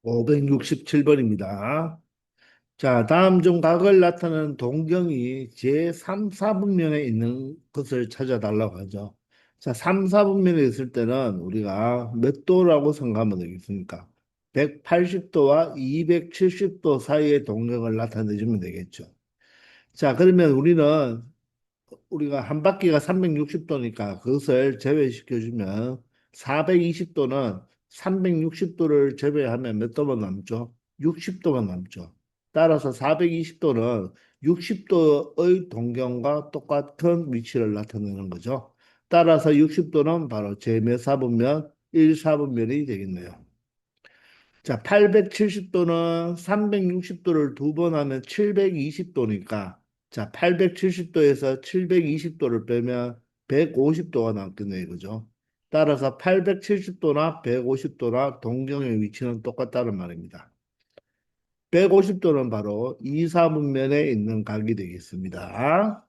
567번입니다. 자, 다음 중 각을 나타내는 동경이 제3, 4분면에 있는 것을 찾아달라고 하죠. 자, 3, 4분면에 있을 때는 우리가 몇 도라고 생각하면 되겠습니까? 180도와 270도 사이의 동경을 나타내주면 되겠죠. 자, 그러면 우리가 한 바퀴가 360도니까 그것을 제외시켜주면 420도는 360도를 제외하면 몇 도만 남죠? 60도만 남죠. 따라서 420도는 60도의 동경과 똑같은 위치를 나타내는 거죠. 따라서 60도는 바로 제 몇 사분면? 1사분면이 되겠네요. 자, 870도는 360도를 두 번 하면 720도니까, 자, 870도에서 720도를 빼면 150도가 남겠네요. 그죠? 따라서 870도나 150도나 동경의 위치는 똑같다는 말입니다. 150도는 바로 이사분면에 있는 각이 되겠습니다.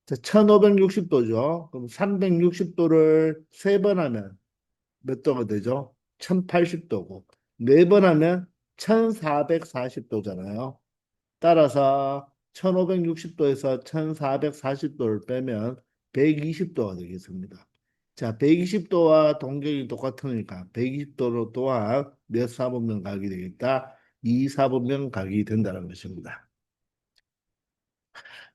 자, 1560도죠. 그럼 360도를 세 번 하면 몇 도가 되죠? 1080도고 네 번 하면 1440도잖아요. 따라서 1560도에서 1440도를 빼면 120도가 되겠습니다. 자, 120도와 동격이 똑같으니까 120도로 또한 몇 사분면 각이 되겠다? 2사분면 각이 된다는 것입니다.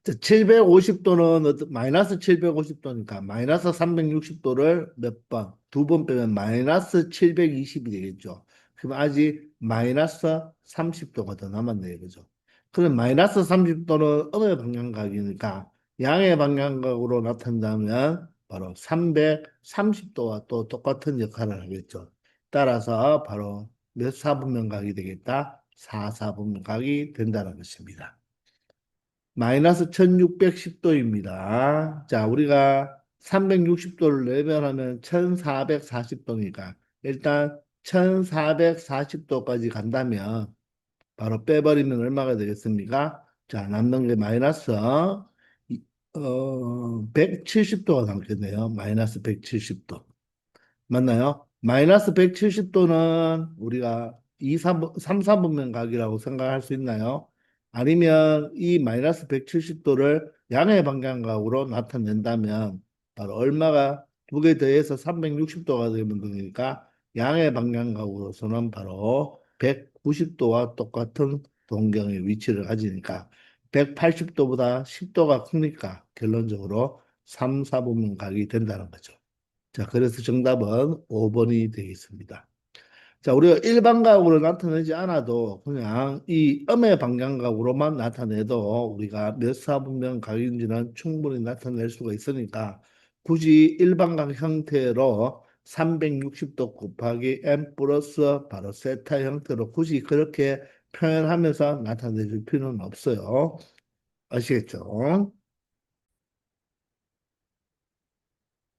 750도는 마이너스 750도니까 마이너스 360도를 몇 번? 두 번 빼면 마이너스 720이 되겠죠. 그럼 아직 마이너스 30도가 더 남았네요. 그죠? 그럼 마이너스 30도는 음의 방향각이니까 양의 방향각으로 나타낸다면 바로 330도와 또 똑같은 역할을 하겠죠. 따라서 바로 몇 사분면각이 되겠다? 4사분면각이 된다는 것입니다. 마이너스 1610도입니다. 자, 우리가 360도를 내변하면 1440도니까 일단 1440도까지 간다면 바로 빼버리면 얼마가 되겠습니까? 자, 남는 게 마이너스 170도가 남겠네요. 마이너스 170도. 맞나요? 마이너스 170도는 우리가 3, 4분면 각이라고 생각할 수 있나요? 아니면 이 마이너스 170도를 양의 방향각으로 나타낸다면 바로 얼마가 두 개 더해서 360도가 되면 되니까 양의 방향각으로서는 바로 190도와 똑같은 동경의 위치를 가지니까 180도보다 10도가 크니까 결론적으로 3, 4분면 각이 된다는 거죠. 자, 그래서 정답은 5번이 되겠습니다. 자, 우리가 일반각으로 나타내지 않아도 그냥 이 음의 방향각으로만 나타내도 우리가 몇 사분면 각인지는 충분히 나타낼 수가 있으니까 굳이 일반각 형태로 360도 곱하기 n 플러스 바로 세타 형태로 굳이 그렇게 표현하면서 나타내줄 필요는 없어요. 아시겠죠?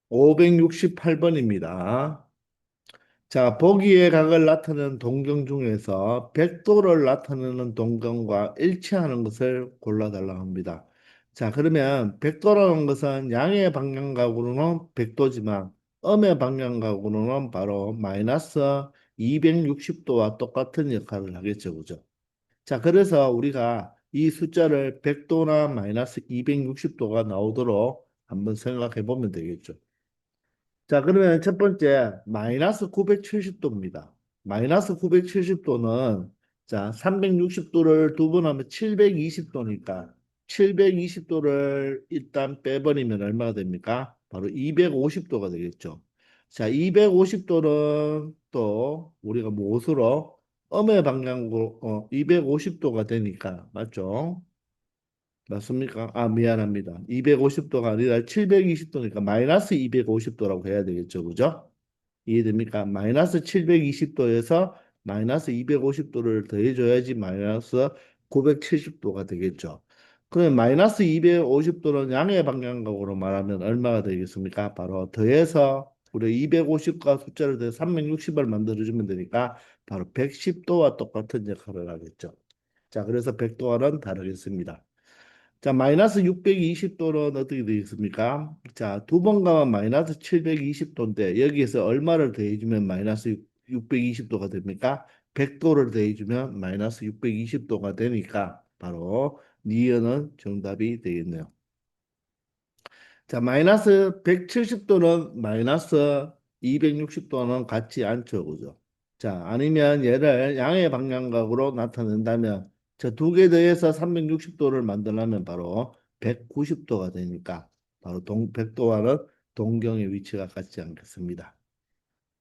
568번입니다. 자, 보기의 각을 나타내는 동경 중에서 백도를 나타내는 동경과 일치하는 것을 골라달라고 합니다. 자, 그러면 백도라는 것은 양의 방향각으로는 백도지만 음의 방향각으로는 바로 마이너스 260도와 똑같은 역할을 하겠죠. 그죠? 자, 그래서 우리가 이 숫자를 백도나 마이너스 260도가 나오도록 한번 생각해 보면 되겠죠. 자, 그러면 첫 번째, 마이너스 970도입니다. 마이너스 970도는, 자, 360도를 두 번 하면 720도니까, 720도를 일단 빼버리면 얼마가 됩니까? 바로 250도가 되겠죠. 자, 250도는 또 우리가 무엇으로? 음의 방향으로, 250도가 되니까, 맞죠? 맞습니까? 아, 미안합니다. 250도가 아니라 720도니까 마이너스 250도라고 해야 되겠죠. 그죠? 이해됩니까? 마이너스 720도에서 마이너스 250도를 더해줘야지 마이너스 970도가 되겠죠. 그러면 마이너스 250도는 양의 방향각으로 말하면 얼마가 되겠습니까? 바로 더해서 우리 250과 숫자를 더해 360을 만들어주면 되니까 바로 110도와 똑같은 역할을 하겠죠. 자, 그래서 100도와는 다르겠습니다. 자, 마이너스 620도는 어떻게 되겠습니까? 자, 두 번 가면 마이너스 720도인데 여기에서 얼마를 더해주면 마이너스 620도가 됩니까? 100도를 더해주면 마이너스 620도가 되니까 바로 니은은 정답이 되겠네요. 자, 마이너스 170도는 마이너스 260도는 같지 않죠, 그죠? 자, 아니면 얘를 양의 방향각으로 나타낸다면 저 두 개 더해서 360도를 만들려면 바로 190도가 되니까 바로 100도와는 동경의 위치가 같지 않겠습니다.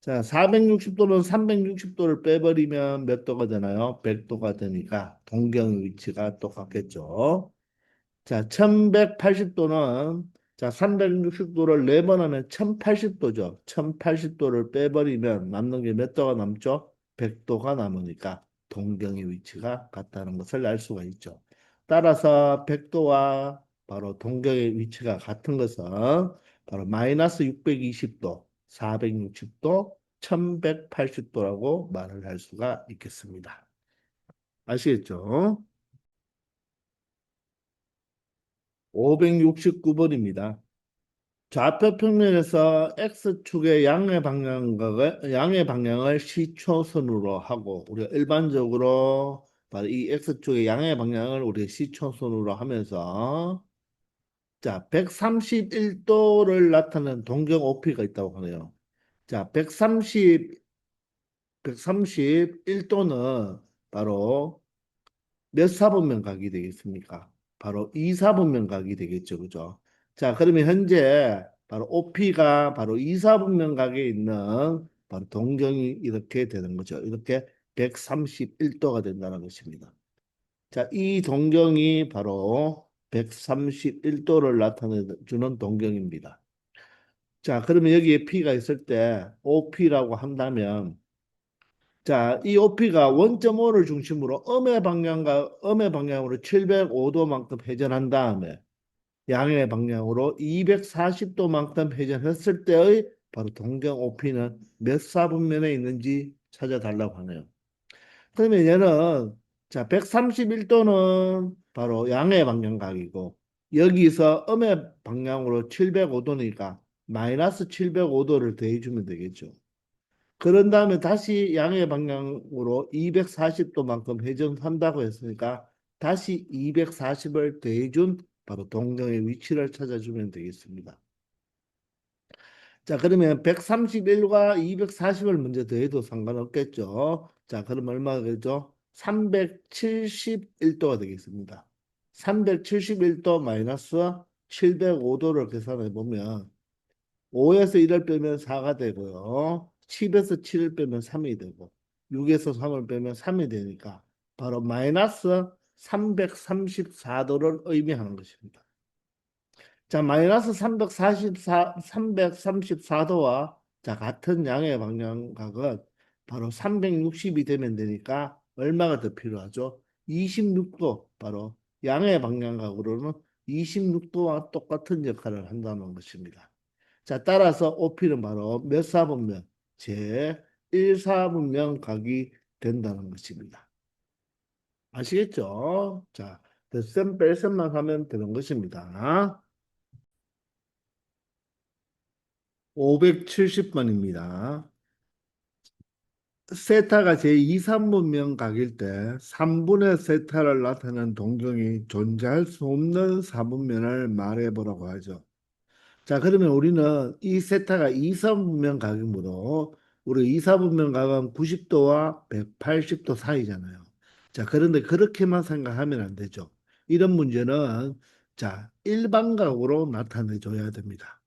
자, 460도는 360도를 빼버리면 몇 도가 되나요? 100도가 되니까 동경의 위치가 똑같겠죠. 자, 1180도는 자, 360도를 4번 하면 1080도죠. 1080도를 빼버리면 남는 게 몇 도가 남죠? 100도가 남으니까 동경의 위치가 같다는 것을 알 수가 있죠. 따라서 100도와 바로 동경의 위치가 같은 것은 바로 마이너스 620도, 460도, 1180도라고 말을 할 수가 있겠습니다. 아시겠죠? 569번입니다. 좌표 평면에서 X축의 양의 방향을 시초선으로 하고 우리가 일반적으로 바로 이 X축의 양의 방향을 우리가 시초선으로 하면서 자, 131도를 나타내는 동경 OP가 있다고 하네요. 자, 131도는 바로 몇 사분면 각이 되겠습니까? 바로 2사분면 각이 되겠죠. 그죠? 자, 그러면 현재 바로 OP가 바로 2사분면 각에 있는 바로 동경이 이렇게 되는 거죠. 이렇게 131도가 된다는 것입니다. 자, 이 동경이 바로 131도를 나타내주는 동경입니다. 자, 그러면 여기에 P가 있을 때 OP라고 한다면 자, 이 OP가 원점 O를 중심으로 음의 방향으로 705도만큼 회전한 다음에 양의 방향으로 240도만큼 회전했을 때의 바로 동경 OP는 몇 사분면에 있는지 찾아달라고 하네요. 그러면 얘는 자, 131도는 바로 양의 방향각이고 여기서 음의 방향으로 705도니까 마이너스 705도를 더해주면 되겠죠. 그런 다음에 다시 양의 방향으로 240도만큼 회전한다고 했으니까 다시 240을 더해준 바로 동경의 위치를 찾아주면 되겠습니다. 자, 그러면 131과 240을 먼저 더해도 상관없겠죠. 자, 그럼 얼마가 되죠? 371도가 되겠습니다. 371도 마이너스 705도를 계산해 보면 5에서 1을 빼면 4가 되고요. 10에서 7을 빼면 3이 되고 6에서 3을 빼면 3이 되니까 바로 마이너스 334도를 의미하는 것입니다. 자, 마이너스 334도와 자, 같은 양의 방향각은 바로 360이 되면 되니까 얼마가 더 필요하죠? 26도, 바로 양의 방향각으로는 26도와 똑같은 역할을 한다는 것입니다. 자, 따라서 OP는 바로 몇 사분면? 제 1사분면 각이 된다는 것입니다. 아시겠죠? 자, 덧셈 뺄셈만 하면 되는 것입니다. 570번입니다. 세타가 제2, 3분면 각일 때 3분의 세타를 나타내는 동경이 존재할 수 없는 4분면을 말해보라고 하죠. 자, 그러면 우리는 이 세타가 2, 3분면 각이므로 우리 2, 4분면 각은 90도와 180도 사이잖아요. 자, 그런데 그렇게만 생각하면 안 되죠. 이런 문제는 자, 일반각으로 나타내 줘야 됩니다.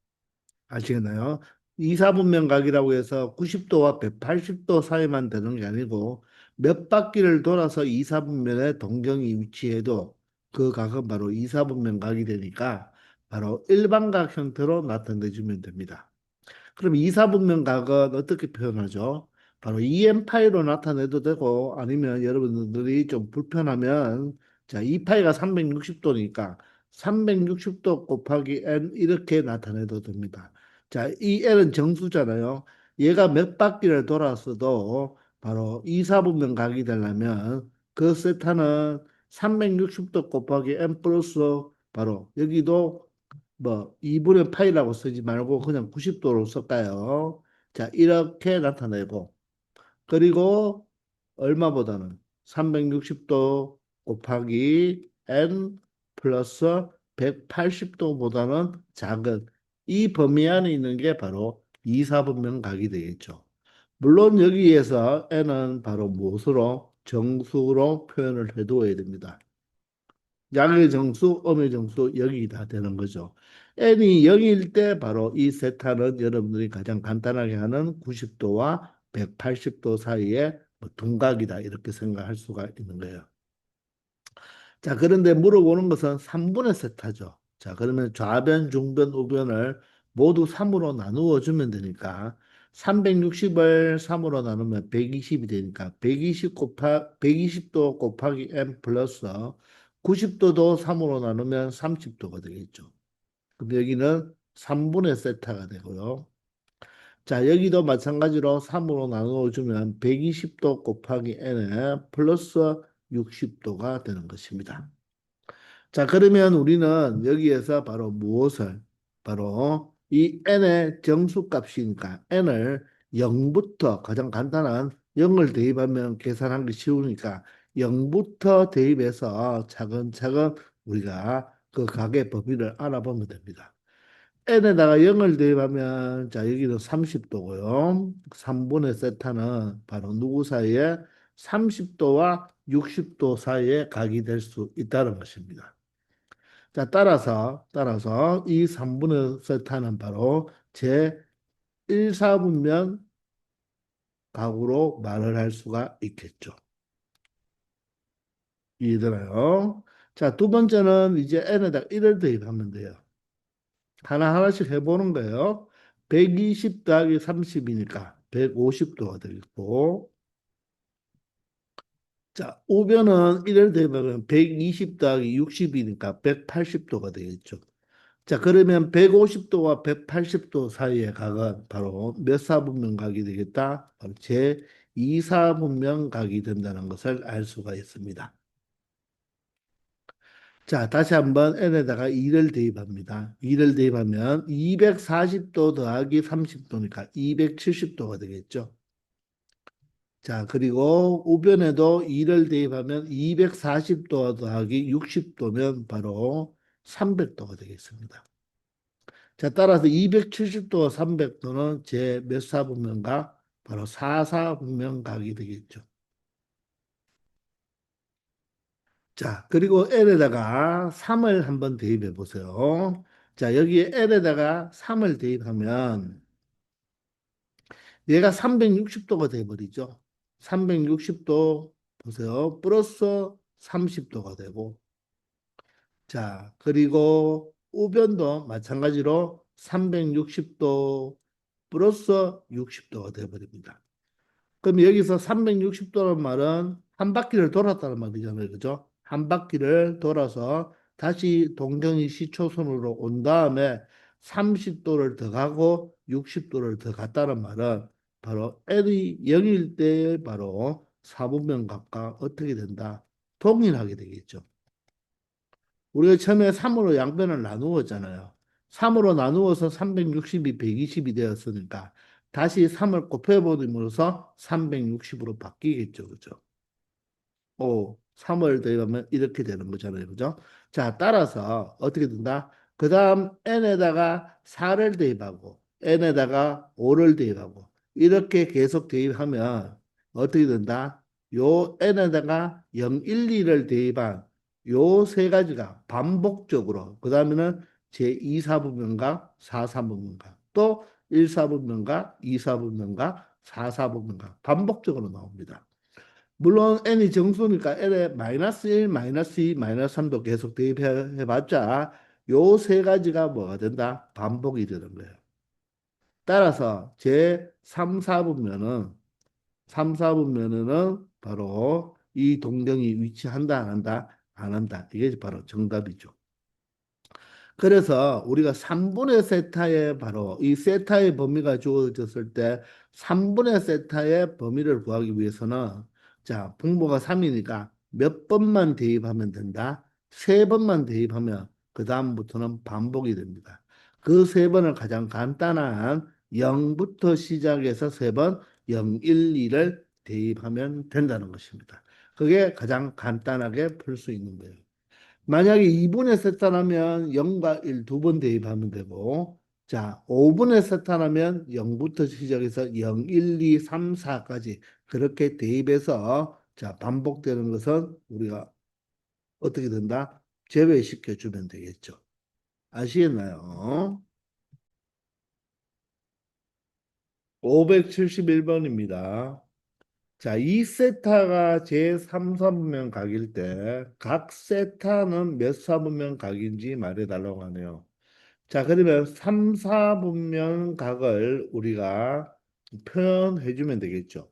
아시겠나요? 이사분면각이라고 해서 90도와 180도 사이만 되는 게 아니고 몇 바퀴를 돌아서 이사분면에 동경이 위치해도 그 각은 바로 이사분면각이 되니까 바로 일반각 형태로 나타내주면 됩니다. 그럼 이사분면각은 어떻게 표현하죠? 바로 EM파이로 나타내도 되고 아니면 여러분들이 좀 불편하면 자, 2파이가 360도니까 360도 곱하기 n 이렇게 나타내도 됩니다. 자, 이 n은 정수잖아요. 얘가 몇 바퀴를 돌았어도 바로 이사분면각이 되려면 그 세타는 360도 곱하기 n 플러스 바로 여기도 뭐 2분의 파이라고 쓰지 말고 그냥 90도로 쓸까요? 자, 이렇게 나타내고 그리고 얼마보다는 360도 곱하기 n 플러스 180도보다는 작은 이 범위 안에 있는 게 바로 2, 4분면 각이 되겠죠. 물론 여기에서 n은 바로 무엇으로 정수로 표현을 해두어야 됩니다. 양의 정수, 음의 정수 여기 다 되는 거죠. n이 0일 때 바로 이 세타는 여러분들이 가장 간단하게 하는 90도와 180도 사이의 뭐 둔각이다 이렇게 생각할 수가 있는 거예요. 자, 그런데 물어보는 것은 3분의 세타죠. 자, 그러면 좌변, 중변, 우변을 모두 3으로 나누어 주면 되니까 360을 3으로 나누면 120이 되니까 120도 곱하기 n 플러스 90도도 3으로 나누면 30도가 되겠죠. 그럼 여기는 3분의 세타가 되고요. 자, 여기도 마찬가지로 3으로 나누어 주면 120도 곱하기 n에 플러스 60도가 되는 것입니다. 자, 그러면 우리는 여기에서 바로 무엇을, 바로 이 n의 정수값이니까 n을 0부터 가장 간단한 0을 대입하면 계산하기 쉬우니까 0부터 대입해서 차근차근 우리가 그 각의 범위를 알아보면 됩니다. n에다가 0을 대입하면 자 여기는 30도고요. 3분의 세타는 바로 누구 사이에 30도와 60도 사이에 각이 될 수 있다는 것입니다. 자, 따라서 이 3분의 세타는 바로 제 1사분면 각으로 말을 할 수가 있겠죠. 이해되나요? 자, 두 번째는 이제 n에다가 1을 대입하면 돼요. 하나하나씩 해보는 거예요. 120 더하기 30이니까 150도가 되겠고, 자, 우변은 1을 대입하면 120 더하기 60이니까 180도가 되겠죠. 자, 그러면 150도와 180도 사이의 각은 바로 몇 사분면 각이 되겠다? 바로 제 2사분면 각이 된다는 것을 알 수가 있습니다. 자, 다시 한번 n에다가 2를 대입합니다. 2를 대입하면 240도 더하기 30도니까 270도가 되겠죠. 자, 그리고 우변에도 2를 대입하면 240도 더하기 60도면 바로 300도가 되겠습니다. 자, 따라서 270도와 300도는 제 몇 사분면각? 바로 4사분면각이 되겠죠. 자, 그리고 L에다가 3을 한번 대입해 보세요. 자, 여기에 L에다가 3을 대입하면 얘가 360도가 돼버리죠. 360도 보세요. 플러스 30도가 되고 자, 그리고 우변도 마찬가지로 360도 플러스 60도가 돼버립니다. 그럼 여기서 360도라는 말은 한 바퀴를 돌았다는 말이잖아요. 그죠? 한 바퀴를 돌아서 다시 동경이 시초선으로 온 다음에 30도를 더 가고 60도를 더 갔다는 말은 바로 L이 0일 때 바로 사분면각과 어떻게 된다? 동일하게 되겠죠. 우리가 처음에 3으로 양변을 나누었잖아요. 3으로 나누어서 360이 120이 되었으니까 다시 3을 곱해버림으로써 360으로 바뀌겠죠. 그죠? 3월 더하면 이렇게 되는 거잖아요. 그죠? 자, 따라서 어떻게 된다? 그 다음 n에다가 4를 대입하고 n에다가 5를 대입하고 이렇게 계속 대입하면 어떻게 된다? 요 n에다가 0, 1, 2를 대입한 요 세 가지가 반복적으로 그 다음에는 제2사분면과 4사분면과 또 1사분면과 2사분면과 4사분면과 반복적으로 나옵니다. 물론 n이 정수니까 n에 마이너스 1, 마이너스 2, 마이너스 3도 계속 대입해봤자 요 세 가지가 뭐가 된다? 반복이 되는 거예요. 따라서 제 3, 4분면은 3, 4분면은 바로 이 동경이 위치한다, 안 한다? 안 한다. 이게 바로 정답이죠. 그래서 우리가 3분의 세타의 바로 이 세타의 범위가 주어졌을 때 3분의 세타의 범위를 구하기 위해서는 자, 분모가 3이니까 몇 번만 대입하면 된다? 세 번만 대입하면 그 다음부터는 반복이 됩니다. 그 세 번을 가장 간단한 0부터 시작해서 세 번, 0, 1, 2를 대입하면 된다는 것입니다. 그게 가장 간단하게 풀 수 있는 거예요. 만약에 2분의 세타라면 0과 1 두 번 대입하면 되고, 자, 5분의 세타라면 0부터 시작해서 0, 1, 2, 3, 4까지 그렇게 대입해서 자, 반복되는 것은 우리가 어떻게 된다? 제외시켜 주면 되겠죠. 아시겠나요? 571번입니다. 자, 이 세타가 제3, 4분면 각일 때 각 세타는 몇 사분면 각인지 말해달라고 하네요. 자, 그러면 3, 4분면 각을 우리가 표현해 주면 되겠죠.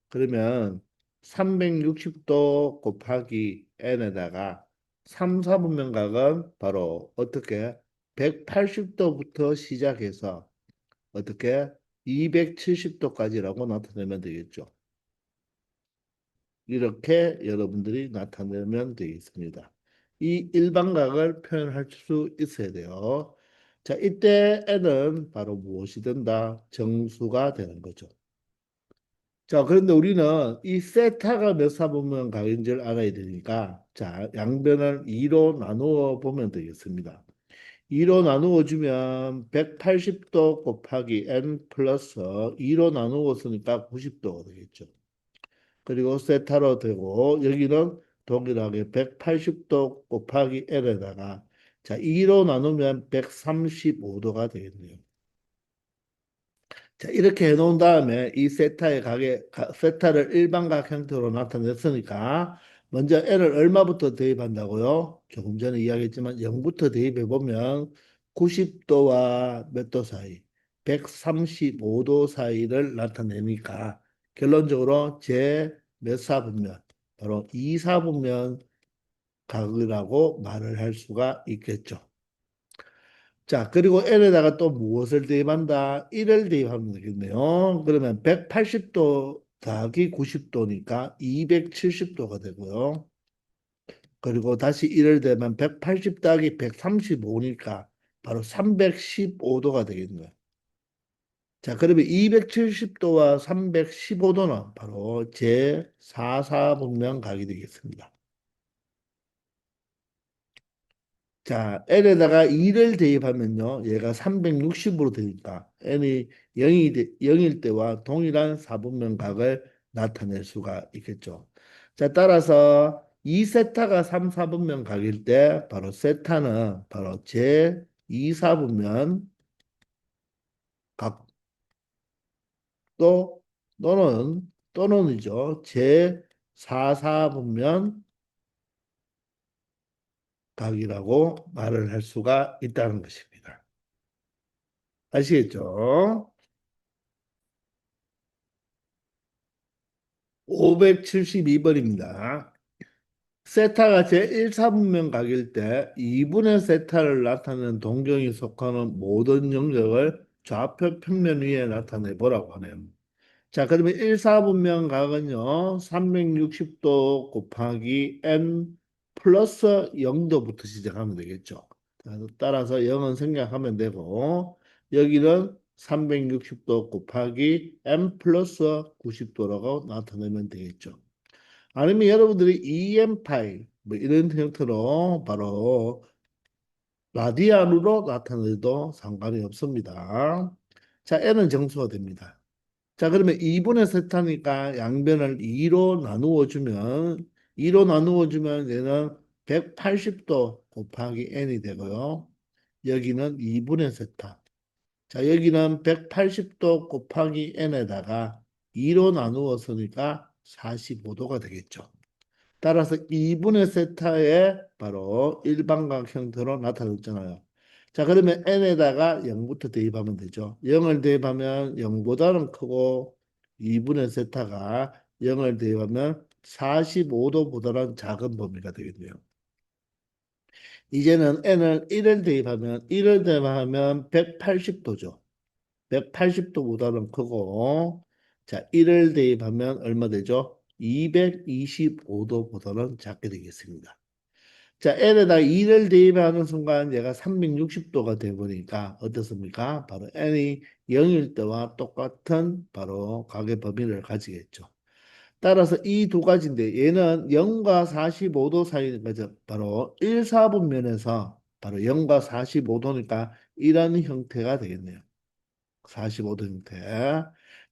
그러면 360도 곱하기 n에다가 3, 4분면 각은 바로 어떻게 180도부터 시작해서 어떻게 270도까지라고 나타내면 되겠죠. 이렇게 여러분들이 나타내면 되겠습니다. 이 일반각을 표현할 수 있어야 돼요. 자, 이때 n은 바로 무엇이 된다? 정수가 되는 거죠. 자, 그런데 우리는 이 세타가 몇 사분면 각인지를 알아야 되니까 자, 양변을 2로 나누어 보면 되겠습니다. 2로 나누어 주면 180도 곱하기 n 플러스 2로 나누었으니까 90도가 되겠죠. 그리고 세타로 되고 여기는 동일하게 180도 곱하기 L에다가 자 2로 나누면 135도가 되겠네요. 자 이렇게 해놓은 다음에 이 세타의 세타를 일반각 형태로 나타냈으니까 먼저 L을 얼마부터 대입한다고요? 조금 전에 이야기했지만 0부터 대입해 보면 90도와 몇 도 사이, 135도 사이를 나타내니까 결론적으로 제 몇 사분면, 바로 2사분면 각이라고 말을 할 수가 있겠죠. 자, 그리고 L에다가 또 무엇을 대입한다? 1을 대입하면 되겠네요. 그러면 180도 더하기 90도니까 270도가 되고요. 그리고 다시 1을 대면 180 더하기 135니까 바로 315도가 되겠네요. 자, 그러면 270도와 315도는 바로 제4사분면 각이 되겠습니다. 자, n에다가 2를 대입하면요. 얘가 360으로 되니까 n이 0일 때와 동일한 사분면각을 나타낼 수가 있겠죠. 자, 따라서 이 세타가 3, 4분면각일 때 바로 세타는 바로 제 2, 4분면 각도 또는이죠. 제 4, 4분면 각이라고 말을 할 수가 있다는 것입니다. 아시겠죠? 572번입니다. 세타가 제1사분면 각일 때 2분의 세타를 나타내는 동경이 속하는 모든 영역을 좌표 평면 위에 나타내 보라고 하네요. 자, 그러면 1사분면 각은요, 360도 곱하기 n 플러스 0도부터 시작하면 되겠죠. 따라서 0은 생략하면 되고, 여기는 360도 곱하기 n 플러스 90도라고 나타내면 되겠죠. 아니면 여러분들이 EM 파이 뭐 이런 형태로 바로 라디안으로 나타내도 상관이 없습니다. 자, n은 정수가 됩니다. 자, 그러면 2분의 세타니까 양변을 2로 나누어 주면 얘는 180도 곱하기 n이 되고요. 여기는 2분의 세타. 자, 여기는 180도 곱하기 n에다가 2로 나누었으니까 45도가 되겠죠. 따라서 2분의 세타에 바로 일반각 형태로 나타났잖아요. 자, 그러면 n에다가 0부터 대입하면 되죠. 0을 대입하면 0보다는 크고 2분의 세타가 0을 대입하면 45도보다는 작은 범위가 되겠네요. 이제는 n을 1을 대입하면 180도죠. 180도보다는 크고 자, 1을 대입하면 얼마 되죠? 225도보다는 작게 되겠습니다. 자, n에다 2를 대입하는 순간 얘가 360도가 되버리니까 어떻습니까? 바로 n이 0일 때와 똑같은 바로 각의 범위를 가지겠죠. 따라서 이 두 가지인데 얘는 0과 45도 사이인 거죠. 바로 1, 4분면에서 바로 0과 45도니까 이런 형태가 되겠네요. 45도 형태.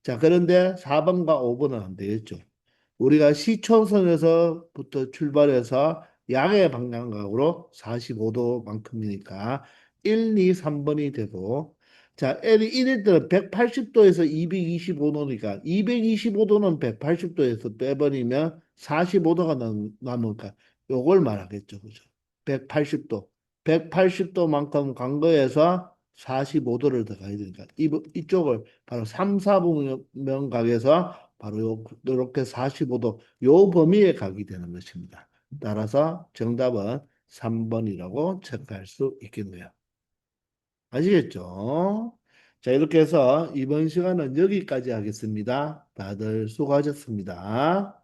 자, 그런데 4번과 5번은 안 되겠죠. 우리가 시초선에서부터 출발해서 양의 방향각으로 45도만큼이니까 1, 2, 3번이 되고 자, L이 1일 때는 180도에서 225도니까 225도는 180도에서 빼버리면 45도가 남으니까 요걸 말하겠죠. 그죠? 180도. 180도만큼 간 거에서 45도를 더 가야 되니까 이쪽을 바로 3, 4분면 각에서 바로 요렇게 45도 요 범위에 각이 되는 것입니다. 따라서 정답은 3번이라고 체크할 수 있겠네요. 아시겠죠? 자, 이렇게 해서 이번 시간은 여기까지 하겠습니다. 다들 수고하셨습니다.